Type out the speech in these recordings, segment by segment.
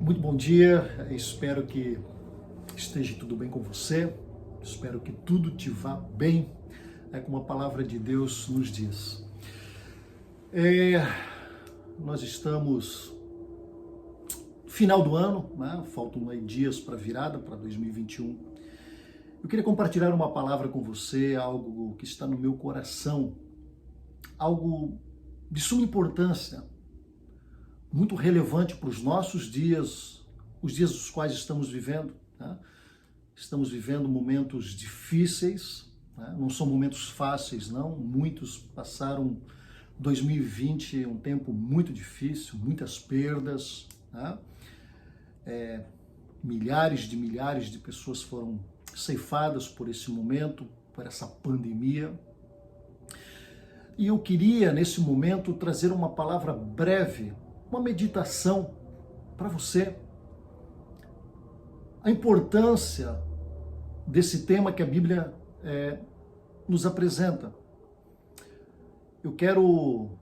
Muito bom dia, espero que esteja tudo bem com você, espero que tudo te vá bem, como a palavra de Deus nos diz. Nós estamos no final do ano, né? Faltam aí dias para a virada, para 2021. Eu queria compartilhar uma palavra com você, algo que está no meu coração, algo de suma importância, muito relevante para os nossos dias, os dias dos quais estamos vivendo. Né? Estamos vivendo momentos difíceis, né? Não são momentos fáceis, não. Muitos passaram 2020, um tempo muito difícil, muitas perdas. Né? Milhares de pessoas foram ceifadas por esse momento, por essa pandemia. E eu queria, nesse momento, trazer uma palavra breve, uma meditação para você. A importância desse tema que a Bíblia nos apresenta. Eu quero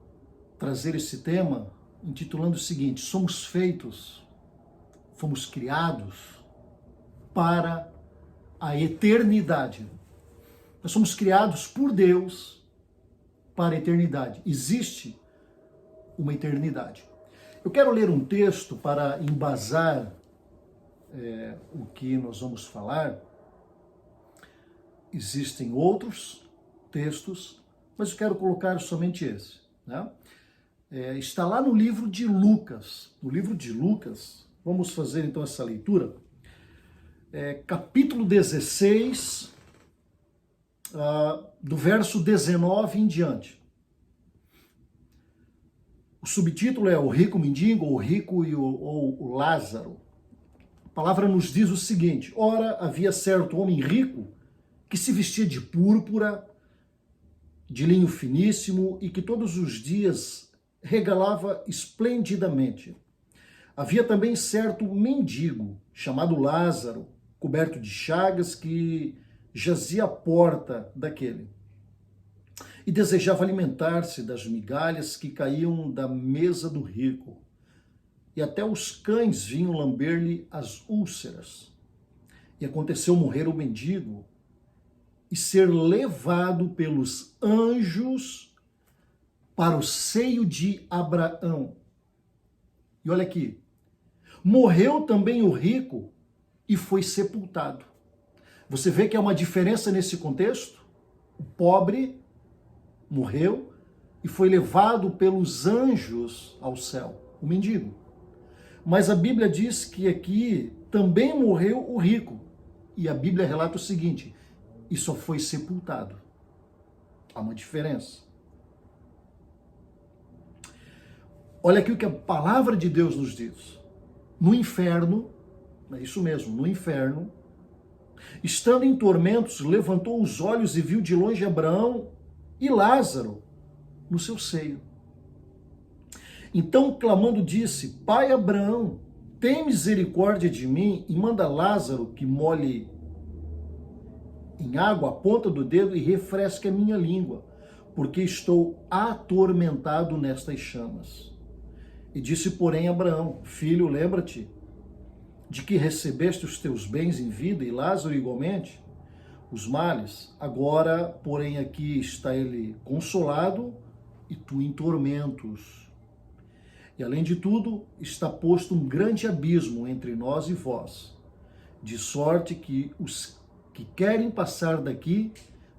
trazer esse tema intitulando o seguinte: somos feitos, fomos criados para a eternidade. Nós somos criados por Deus para a eternidade. Existe uma eternidade. Eu quero ler um texto para embasar o que nós vamos falar. Existem outros textos, mas eu quero colocar somente esse. Né? Está lá no livro de Lucas. No livro de Lucas, vamos fazer então essa leitura. Capítulo 16, do verso 19 em diante. O subtítulo é O Rico Mendigo, o Rico ou o Lázaro. A palavra nos diz o seguinte: ora, havia certo homem rico que se vestia de púrpura, de linho finíssimo e que todos os dias regalava esplendidamente. Havia também certo mendigo, chamado Lázaro, coberto de chagas, que jazia à porta daquele e desejava alimentar-se das migalhas que caíam da mesa do rico. E até os cães vinham lamber-lhe as úlceras. E aconteceu morrer o mendigo e ser levado pelos anjos para o seio de Abraão. E olha aqui, morreu também o rico e foi sepultado. Você vê que há uma diferença nesse contexto? O pobre morreu e foi levado pelos anjos ao céu, o mendigo. Mas a Bíblia diz que aqui também morreu o rico. E a Bíblia relata o seguinte: e só foi sepultado. Há uma diferença. Olha aqui o que a palavra de Deus nos diz. No inferno, é isso mesmo, no inferno, estando em tormentos, levantou os olhos e viu de longe Abraão e Lázaro no seu seio. Então, clamando, disse: Pai Abraão, tem misericórdia de mim e manda Lázaro que molhe em água a ponta do dedo e refresque a minha língua, porque estou atormentado nestas chamas. E disse, porém, Abraão: Filho, lembra-te de que recebeste os teus bens em vida e Lázaro igualmente os males. Agora, porém, aqui está ele consolado e tu em tormentos. E além de tudo, está posto um grande abismo entre nós e vós, de sorte que os que querem passar daqui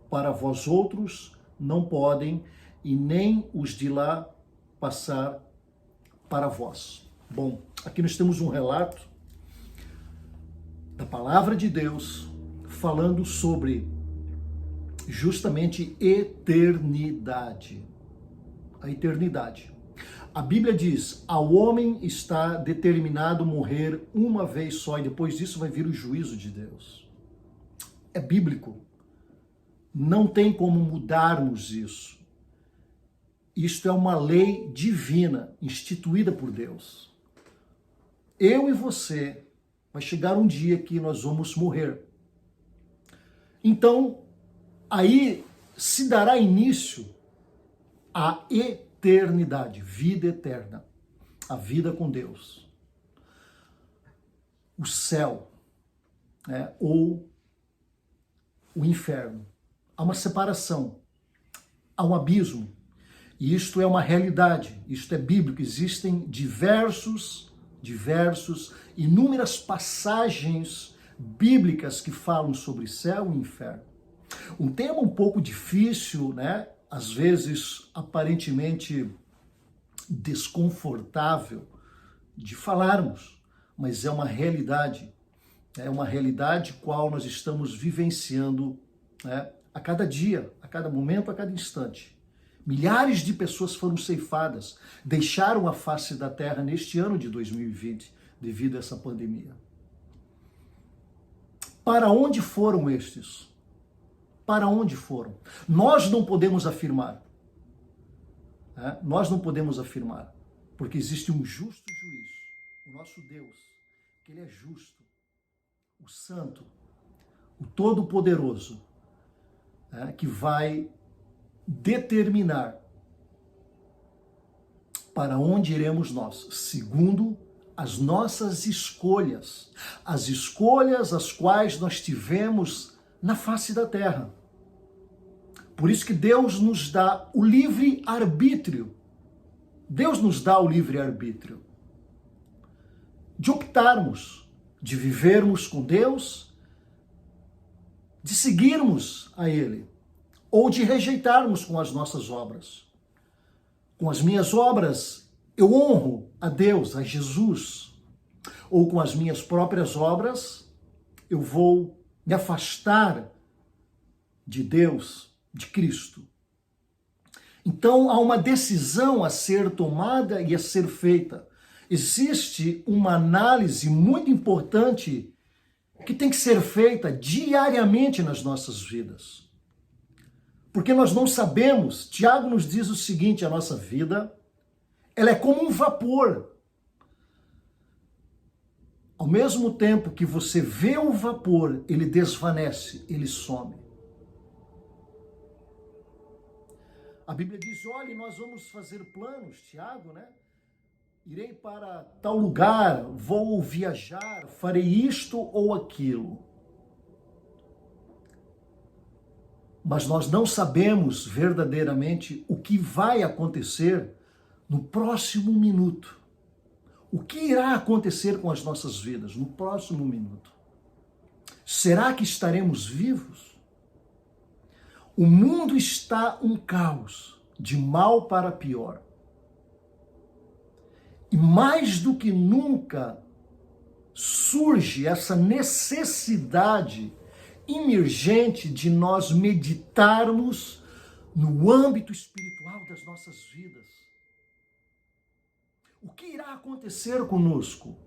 para vós outros não podem, e nem os de lá passar para vós. Bom, aqui nós temos um relato da palavra de Deus falando sobre justamente eternidade. A eternidade. A Bíblia diz: ao homem está determinado morrer uma vez só e depois disso vai vir o juízo de Deus. É bíblico. Não tem como mudarmos isso. Isto é uma lei divina, instituída por Deus. Eu e você, vai chegar um dia que nós vamos morrer. Então, aí se dará início à eternidade, vida eterna, a vida com Deus. o céu, né, ou o inferno. Há uma separação, há um abismo. E isto é uma realidade, isto é bíblico. Existem inúmeras passagens bíblicas que falam sobre céu e inferno. Um tema um pouco difícil, né? Às vezes aparentemente desconfortável de falarmos, mas é uma realidade qual nós estamos vivenciando, né, a cada dia, a cada momento, a cada instante. Milhares de pessoas foram ceifadas, deixaram a face da terra neste ano de 2020 devido a essa pandemia. Para onde foram estes? Para onde foram? Nós não podemos afirmar. Nós não podemos afirmar, porque existe um justo juiz, o nosso Deus, que Ele é justo, o Santo, o Todo-Poderoso, que vai determinar para onde iremos nós, segundo as nossas escolhas, as escolhas as quais nós tivemos na face da terra. Por isso que Deus nos dá o livre-arbítrio. Deus nos dá o livre-arbítrio de optarmos, de vivermos com Deus, de seguirmos a Ele, ou de rejeitarmos com as nossas obras. Com as minhas obras, eu honro a Deus, a Jesus, ou com as minhas próprias obras, eu vou me afastar de Deus, de Cristo. Então, há uma decisão a ser tomada e a ser feita. Existe uma análise muito importante que tem que ser feita diariamente nas nossas vidas. Porque nós não sabemos, Tiago nos diz o seguinte, a nossa vida, ela é como um vapor. Ao mesmo tempo que você vê o vapor, ele desvanece, ele some. A Bíblia diz, olha, nós vamos fazer planos, Tiago, né? Irei para tal lugar, vou viajar, farei isto ou aquilo. Mas nós não sabemos verdadeiramente o que vai acontecer no próximo minuto. O que irá acontecer com as nossas vidas no próximo minuto? Será que estaremos vivos? O mundo está um caos, de mal para pior. E mais do que nunca surge essa necessidade emergente de nós meditarmos no âmbito espiritual das nossas vidas. O que irá acontecer conosco?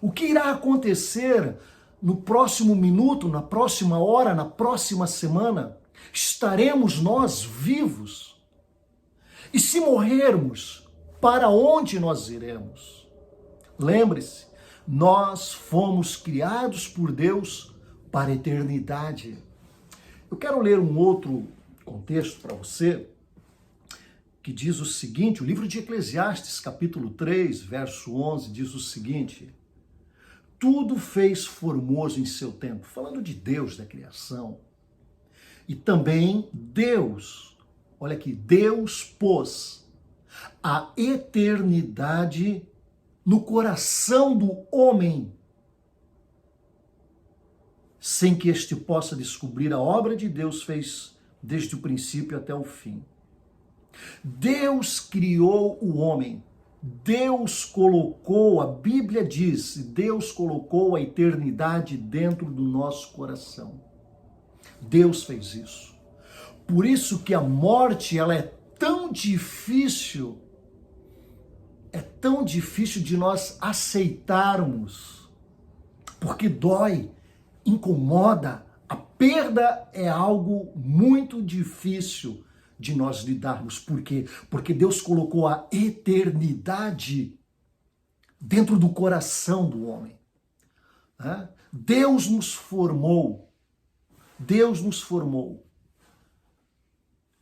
O que irá acontecer no próximo minuto, na próxima hora, na próxima semana? Estaremos nós vivos? E se morrermos, para onde nós iremos? Lembre-se, nós fomos criados por Deus para a eternidade. Eu quero ler um outro contexto para você, que diz o seguinte, o livro de Eclesiastes, capítulo 3, verso 11, diz o seguinte, tudo fez formoso em seu tempo, falando de Deus, da criação. E também Deus, olha aqui, Deus pôs a eternidade no coração do homem, sem que este possa descobrir a obra de Deus fez desde o princípio até o fim. Deus criou o homem, Deus colocou, a Bíblia diz, Deus colocou a eternidade dentro do nosso coração. Deus fez isso. Por isso que a morte, ela é tão difícil de nós aceitarmos, porque dói, incomoda, a perda é algo muito difícil de nós lidarmos. Por quê? Porque Deus colocou a eternidade dentro do coração do homem. Deus nos formou.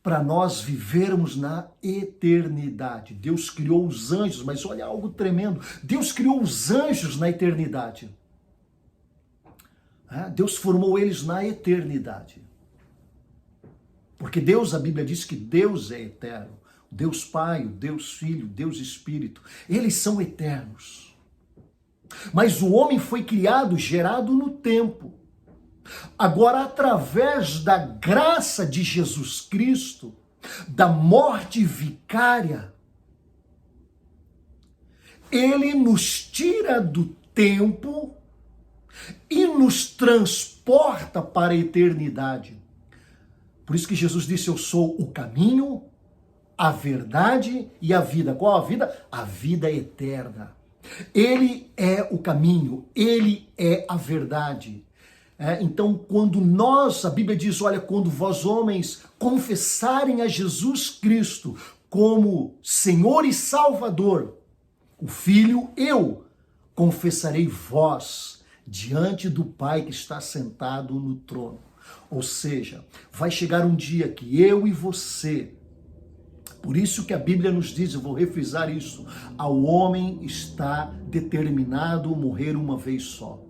para nós vivermos na eternidade. Deus criou os anjos, mas olha algo tremendo. Deus criou os anjos na eternidade. Deus formou eles na eternidade. Porque Deus, a Bíblia diz que Deus é eterno. Deus Pai, Deus Filho, Deus Espírito. Eles são eternos. Mas o homem foi criado, gerado no tempo. Agora, através da graça de Jesus Cristo, da morte vicária, ele nos tira do tempo e nos transporta para a eternidade. Por isso que Jesus disse: eu sou o caminho, a verdade e a vida. Qual a vida? A vida eterna. Ele é o caminho, ele é a verdade. Então, quando nós, a Bíblia diz, olha, quando vós homens confessarem a Jesus Cristo como Senhor e Salvador, o Filho, eu confessarei vós diante do Pai que está sentado no trono. Ou seja, vai chegar um dia que eu e você, por isso que a Bíblia nos diz, eu vou refrisar isso, ao homem está determinado morrer uma vez só.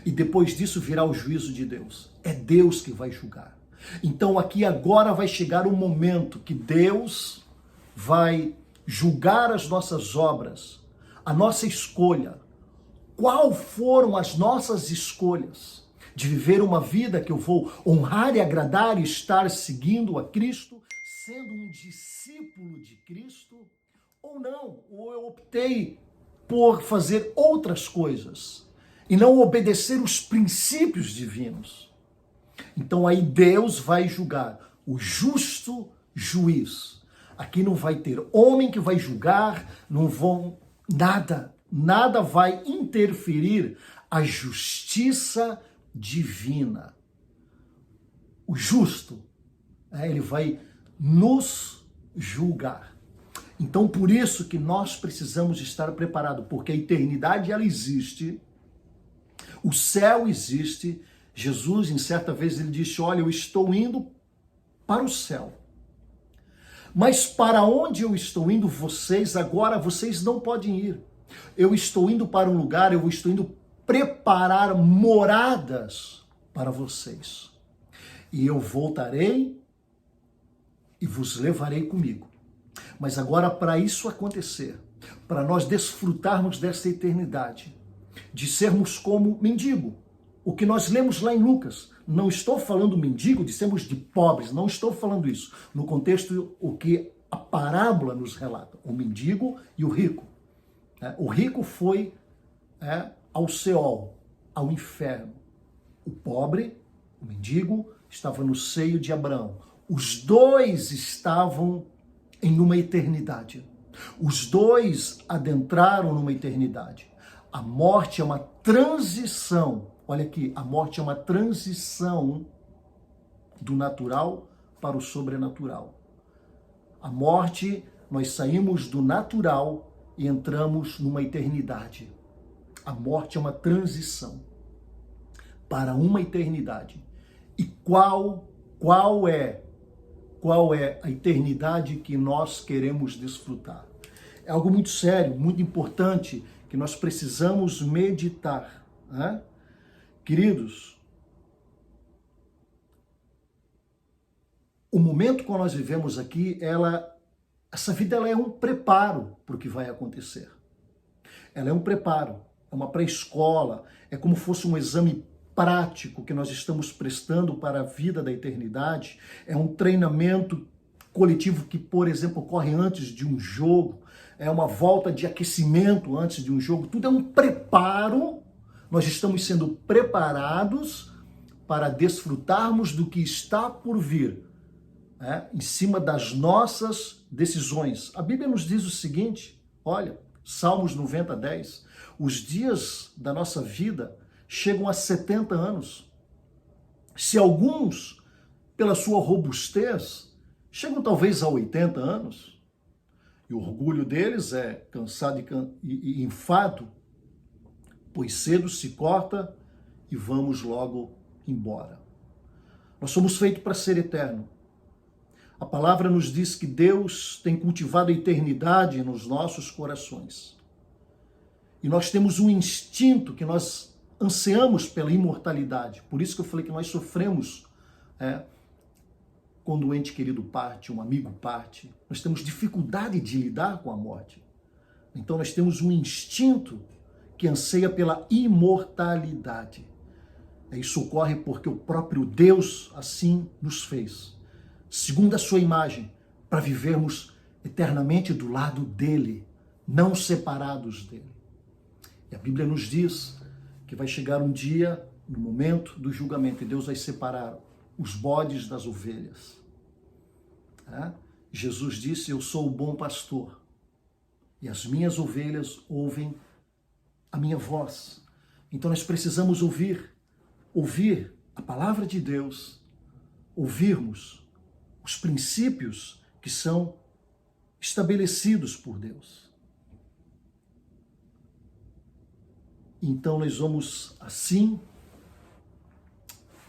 E depois disso virá o juízo de Deus. É Deus que vai julgar. Então aqui agora vai chegar o momento que Deus vai julgar as nossas obras, a nossa escolha. Qual foram as nossas escolhas? De viver uma vida que eu vou honrar e agradar e estar seguindo a Cristo, sendo um discípulo de Cristo, ou não? Ou eu optei por fazer outras coisas e não obedecer os princípios divinos. Então aí Deus vai julgar, o justo juiz. Aqui não vai ter homem que vai julgar, não vão nada vai interferir a justiça divina. O justo, ele vai nos julgar. Então por isso que nós precisamos estar preparados, porque a eternidade ela existe. O céu existe. Jesus, em certa vez, ele disse, olha, eu estou indo para o céu. Mas para onde eu estou indo, vocês não podem ir. Eu estou indo para um lugar, eu estou indo preparar moradas para vocês. E eu voltarei e vos levarei comigo. Mas agora, para isso acontecer, para nós desfrutarmos dessa eternidade, de sermos como mendigo, o que nós lemos lá em Lucas, não estou falando mendigo de sermos de pobres, não estou falando isso. No contexto, o que a parábola nos relata, o mendigo e o rico. O rico foi ao Seol, ao inferno. O pobre, o mendigo, estava no seio de Abraão. Os dois estavam em uma eternidade. Os dois adentraram numa eternidade. A morte é uma transição. Olha aqui, a morte é uma transição do natural para o sobrenatural. A morte, nós saímos do natural e entramos numa eternidade. A morte é uma transição para uma eternidade. E qual é a eternidade que nós queremos desfrutar? É algo muito sério, muito importante, que nós precisamos meditar. Queridos, o momento que nós vivemos aqui, essa vida ela é um preparo para o que vai acontecer. Ela é um preparo, é uma pré-escola, é como fosse um exame prático que nós estamos prestando para a vida da eternidade. É um treinamento coletivo que, por exemplo, ocorre antes de um jogo, é uma volta de aquecimento antes de um jogo, tudo é um preparo. Nós estamos sendo preparados para desfrutarmos do que está por vir, em cima das nossas decisões. A Bíblia nos diz o seguinte, olha, Salmos 90:10, os dias da nossa vida chegam a 70 anos. Se alguns, pela sua robustez, chegam talvez a 80 anos, e o orgulho deles é cansado e enfado, pois cedo se corta e vamos logo embora. Nós somos feitos para ser eterno. A palavra nos diz que Deus tem cultivado a eternidade nos nossos corações. E nós temos um instinto que nós ansiamos pela imortalidade. Por isso que eu falei que nós sofremos quando um ente querido parte, um amigo parte. Nós temos dificuldade de lidar com a morte. Então nós temos um instinto que anseia pela imortalidade. Isso ocorre porque o próprio Deus assim nos fez, segundo a sua imagem, para vivermos eternamente do lado dele, não separados dele. E a Bíblia nos diz que vai chegar um dia, no momento do julgamento, e Deus vai separar os bodes das ovelhas. Jesus disse: eu sou o bom pastor, e as minhas ovelhas ouvem a minha voz. Então nós precisamos ouvir a palavra de Deus, ouvirmos os princípios que são estabelecidos por Deus. Então nós vamos assim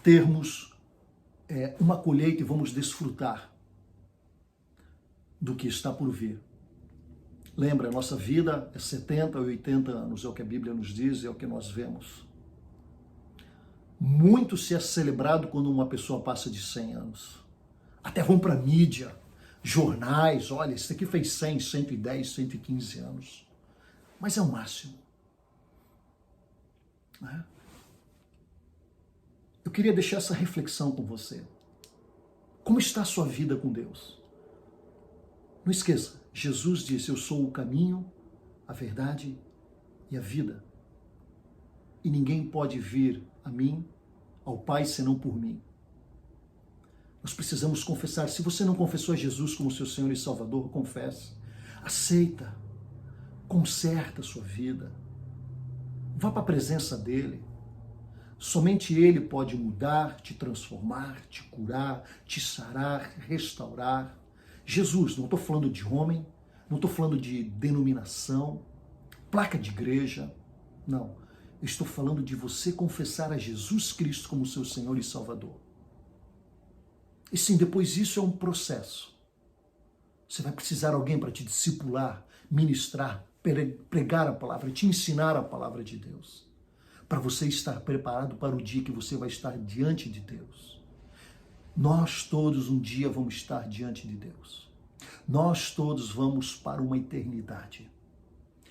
termos uma colheita e vamos desfrutar do que está por vir. Lembra, a nossa vida é 70 ou 80 anos, é o que a Bíblia nos diz, é o que nós vemos. Muito se é celebrado quando uma pessoa passa de 100 anos. Até vão para a mídia, jornais, olha, esse aqui fez 100, 110, 115 anos. Mas é o máximo. Eu queria deixar essa reflexão com você. Como está a sua vida com Deus? Não esqueça, Jesus disse: eu sou o caminho, a verdade e a vida. E ninguém pode vir a mim, ao Pai, senão por mim. Nós precisamos confessar. Se você não confessou a Jesus como seu Senhor e Salvador, confesse. Aceita. Conserta a sua vida. Vá para a presença dele. Somente ele pode mudar, te transformar, te curar, te sarar, restaurar. Jesus, não estou falando de homem, não estou falando de denominação, placa de igreja, não. Eu estou falando de você confessar a Jesus Cristo como seu Senhor e Salvador. E sim, depois disso é um processo. Você vai precisar de alguém para te discipular, ministrar, pregar a palavra, te ensinar a palavra de Deus, para você estar preparado para o dia que você vai estar diante de Deus. Nós todos um dia vamos estar diante de Deus. Nós todos vamos para uma eternidade.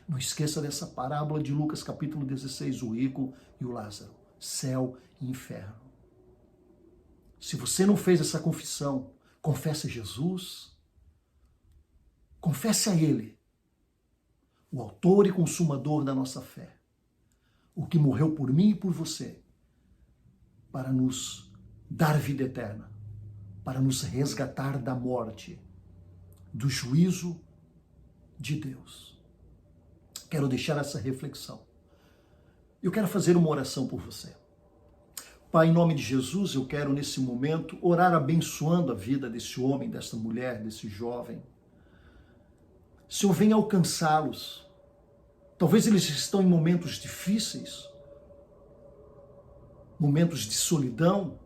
Não esqueça dessa parábola de Lucas capítulo 16, o rico e o Lázaro, céu e inferno. Se você não fez essa confissão, confesse a Jesus, confesse a Ele, o autor e consumador da nossa fé, o que morreu por mim e por você, para nos dar vida eterna, para nos resgatar da morte, do juízo de Deus. Quero deixar essa reflexão. Eu quero fazer uma oração por você. Pai, em nome de Jesus, eu quero nesse momento orar abençoando a vida desse homem, dessa mulher, desse jovem. Senhor, venha alcançá-los. Talvez eles estão em momentos difíceis, momentos de solidão,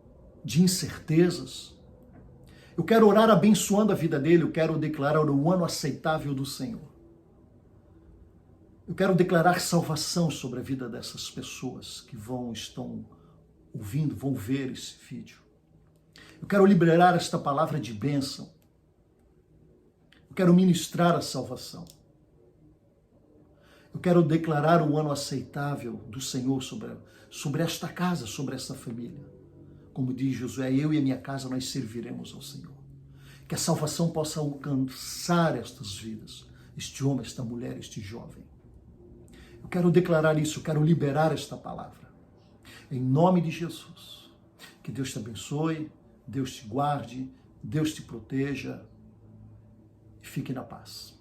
de incertezas. Eu quero orar abençoando a vida dele, eu quero declarar o ano aceitável do Senhor. Eu quero declarar salvação sobre a vida dessas pessoas que estão ouvindo, vão ver esse vídeo. Eu quero liberar esta palavra de bênção. Eu quero ministrar a salvação. Eu quero declarar o ano aceitável do Senhor sobre esta casa, sobre esta família. Como diz Josué, eu e a minha casa nós serviremos ao Senhor. Que a salvação possa alcançar estas vidas, este homem, esta mulher, este jovem. Eu quero declarar isso, eu quero liberar esta palavra. Em nome de Jesus. Que Deus te abençoe, Deus te guarde, Deus te proteja e fique na paz.